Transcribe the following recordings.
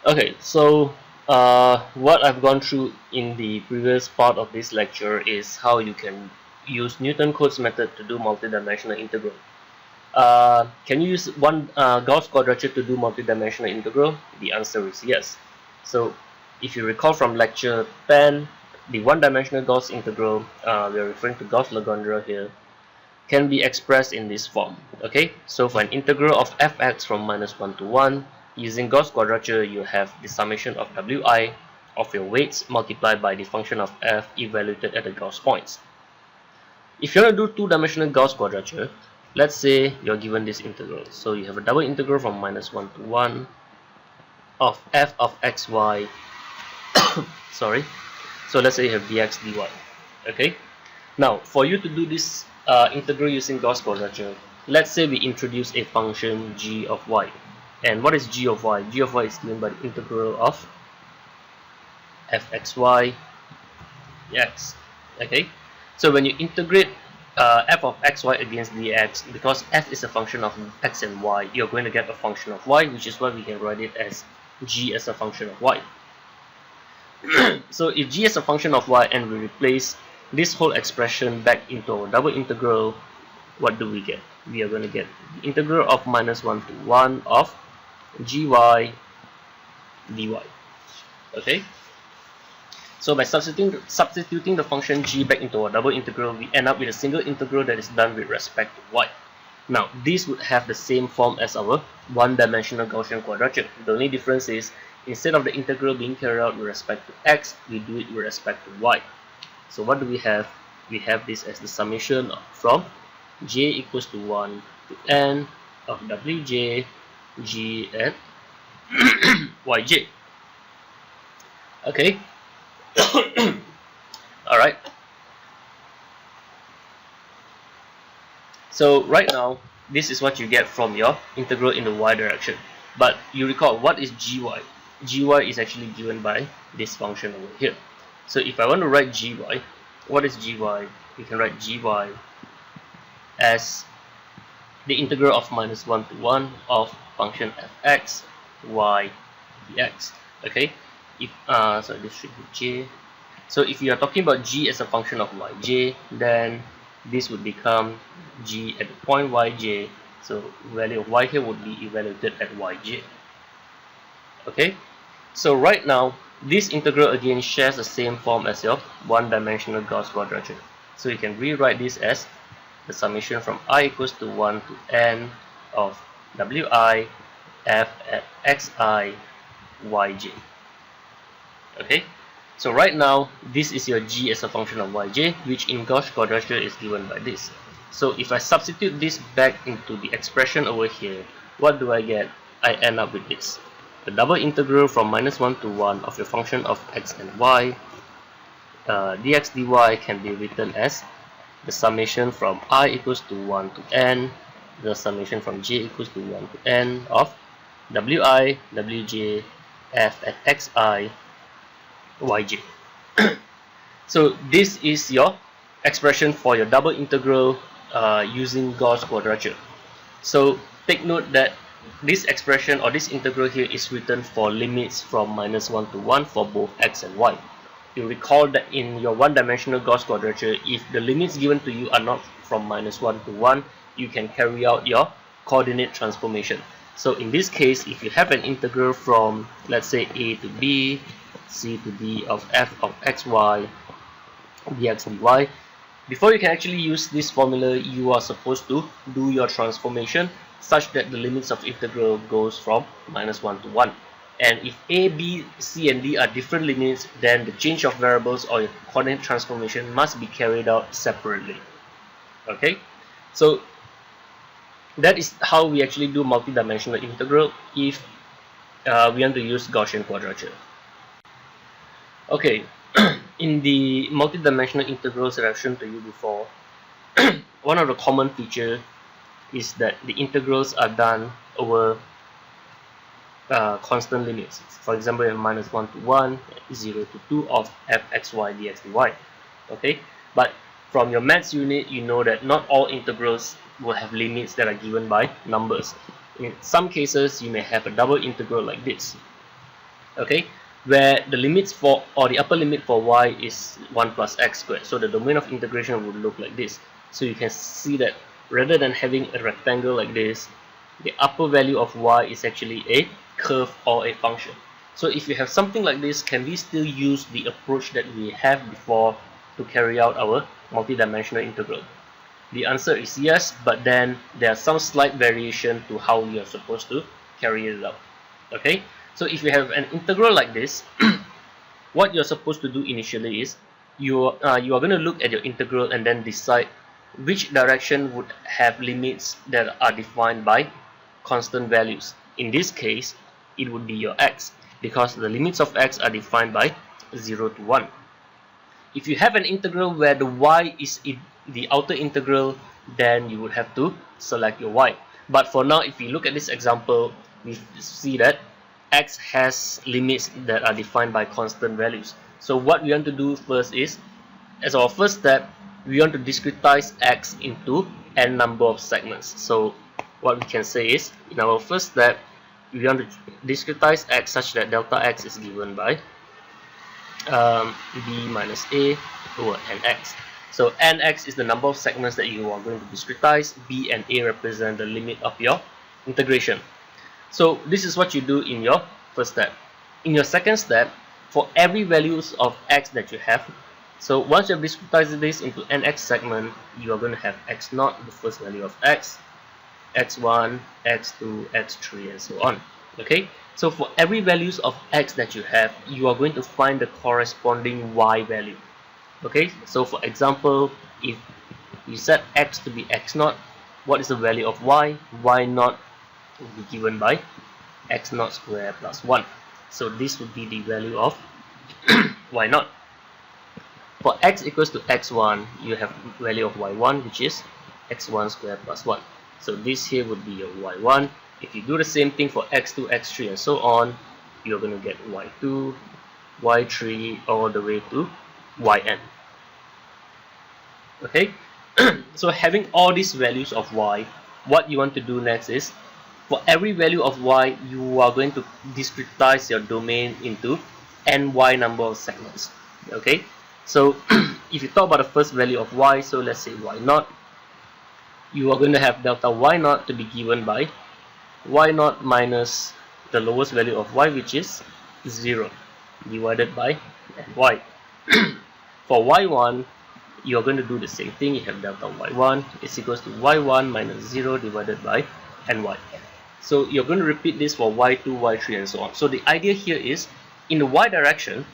Okay, so what I've gone through in the previous part of this lecture is how you can use Newton-Cotes method to do multidimensional integral. Can you use one Gauss quadrature to do multidimensional integral? The answer is yes. So if you recall from lecture 10, the one-dimensional Gauss integral, we are referring to Gauss Legendre here, can be expressed in this form. Okay, so for an integral of fx from -1 to 1, using Gauss quadrature, you have the summation of wi of your weights multiplied by the function of f evaluated at the Gauss points. If you want to do two-dimensional Gauss quadrature, let's say you're given this integral. So you have a double integral from -1 to 1 of f of xy. Sorry. So let's say you have dx dy. Okay. Now, for you to do this integral using Gauss quadrature, let's say we introduce a function g of y. And what is g of y? G of y is given by the integral of fxy dx. Okay. So when you integrate f of xy against dx, because f is a function of x and y, you're going to get a function of y, which is why we can write it as g as a function of y. So if g is a function of y and we replace this whole expression back into a double integral, what do we get? We are going to get the integral of -1 to 1 of gy dy. Okay. So by substituting the function g back into a double integral, we end up with a single integral that is done with respect to y. Now, this would have the same form as our one-dimensional Gaussian quadrature. The only difference is, instead of the integral being carried out with respect to x, we do it with respect to y. So what do we have? We have this as the summation from j equals to 1 to n of wj, g, and yj. Okay. Alright. So right now, this is what you get from your integral in the y direction. But you recall, what is gy? Gy is actually given by this function over here. So if I want to write gy, what is gy? We can write gy as the integral of -1 to 1 of function fx y dx. Okay. If so this should be j. So if you are talking about g as a function of yj, then this would become g at the point yj. So value of y here would be evaluated at yj. Okay. So right now, this integral again shares the same form as your one-dimensional Gauss quadrature. So you can rewrite this as the summation from I equals to 1 to n of wi f at xi yj. Okay. So right now, this is your g as a function of yj, which in Gauss quadrature is given by this. So if I substitute this back into the expression over here, what do I get? I end up with this. The double integral from -1 to 1 of your function of x and y, dx dy can be written as the summation from I equals to 1 to n, the summation from j equals to 1 to n of wi, wj, f at xi, yj. So this is your expression for your double integral using Gauss quadrature. So take note that this expression or this integral here is written for limits from -1 to 1 for both x and y. You recall that in your one-dimensional Gauss quadrature, if the limits given to you are not from -1 to 1, you can carry out your coordinate transformation. So in this case, if you have an integral from, let's say, a to b, c to d of f of xy dx dy, before you can actually use this formula, you are supposed to do your transformation such that the limits of integral goes from -1 to 1. And if a, b, c, and d are different limits, then the change of variables or your coordinate transformation must be carried out separately. Okay, so that is how we actually do multidimensional integral if we want to use Gaussian quadrature. Okay, in the multidimensional integrals that I've shown to you before, one of the common features is that the integrals are done over constant limits. For example, -1 to 1, 0 to 2 of fxy dx dy. Okay, but from your maths unit, you know that not all integrals will have limits that are given by numbers. In some cases, you may have a double integral like this. okay, where the limits for, or the upper limit for y is 1 plus x squared. So the domain of integration would look like this. So you can see that rather than having a rectangle like this, the upper value of y is actually a curve or a function. So if you have something like this, can we still use the approach that we have before to carry out our multidimensional integral? The answer is yes, but then there are some slight variation to how you are supposed to carry it out. Okay, so if you have an integral like this, what you're supposed to do initially is you are going to look at your integral and then decide which direction would have limits that are defined by constant values. In this case, it would be your x, because the limits of x are defined by 0 to 1. If you have an integral where the y is in the outer integral, then you would have to select your y. But for now, if you look at this example, we see that x has limits that are defined by constant values. So what we want to do first is, as our first step, we want to discretize x into n number of segments. So what we can say is, in our first step, we want to discretize x such that delta x is given by b minus a over nx. So nx is the number of segments that you are going to discretize. B and a represent the limit of your integration. So this is what you do in your first step. In your second step, for every values of x that you have, so once you have discretized this into nx segment, you are going to have x0, the first value of x, x1, x2, x3, and so on. Okay, so for every values of x that you have, you are going to find the corresponding y value. Okay, so for example, if you set x to be x0, what is the value of y? Y0 will be given by x0 squared plus 1. So this would be the value of y0. For x equals to x1, you have value of y1, which is x1 squared plus 1. So this here would be your y1. If you do the same thing for x2, x3, and so on, you're going to get y2, y3, all the way to yn. Okay, so having all these values of y, what you want to do next is, for every value of y, you are going to discretize your domain into ny number of segments. Okay, so if you talk about the first value of y, so let's say y0, you are going to have delta y0 to be given by y0 minus the lowest value of y, which is 0, divided by ny. For y1, you are going to do the same thing. You have delta y1 is equals to y1 minus 0 divided by ny. So you're going to repeat this for y2, y3, and so on. So the idea here is, in the y direction,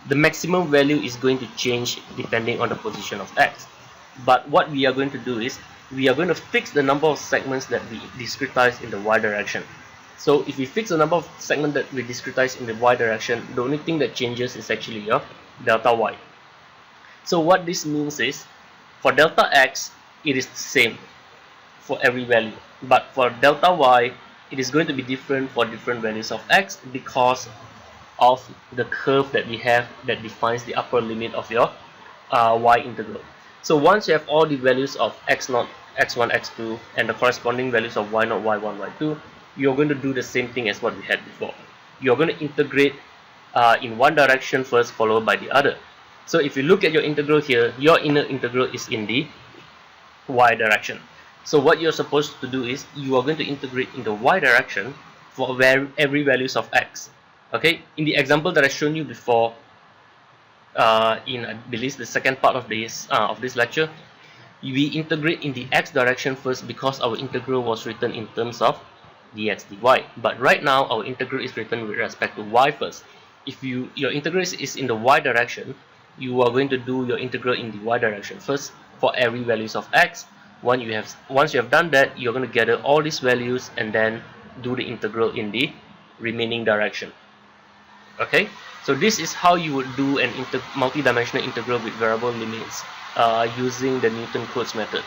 the maximum value is going to change depending on the position of x. But what we are going to do is, we are going to fix the number of segments that we discretize in the y direction. So if we fix the number of segments that we discretize in the y direction, the only thing that changes is actually your delta y. So what this means is, for delta x, it is the same for every value. But for delta y, it is going to be different for different values of x because of the curve that we have that defines the upper limit of your y integral. So once you have all the values of x0, x1, x2, and the corresponding values of y0, y1, y2, you're going to do the same thing as what we had before. You're going to integrate in one direction first, followed by the other. So if you look at your integral here, your inner integral is in the y direction. So what you're supposed to do is, you are going to integrate in the y direction for every values of x. Okay, in the example that I've shown you before, in I believe the second part of this lecture, we integrate in the x direction first because our integral was written in terms of dx dy. But right now our integral is written with respect to y first. If your integral is in the y direction, you are going to do your integral in the y direction first for every values of x. Once you have done that, you're going to gather all these values and then do the integral in the remaining direction. Okay, so this is how you would do an multidimensional integral with variable limits using the Newton-Cotes method.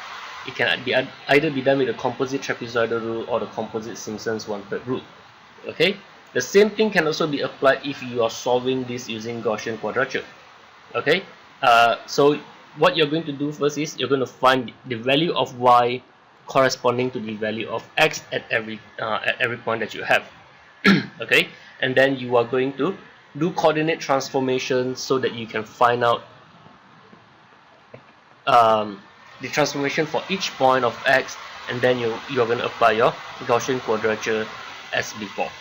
It can either be done with the composite trapezoidal rule or the composite Simpson's 1/3 rule. Okay, the same thing can also be applied if you are solving this using Gaussian quadrature. Okay, so what you're going to do first is, you're going to find the value of y corresponding to the value of x at every point that you have. Okay, and then you are going to do coordinate transformation so that you can find out the transformation for each point of x, and then you're going to apply your Gaussian quadrature as before.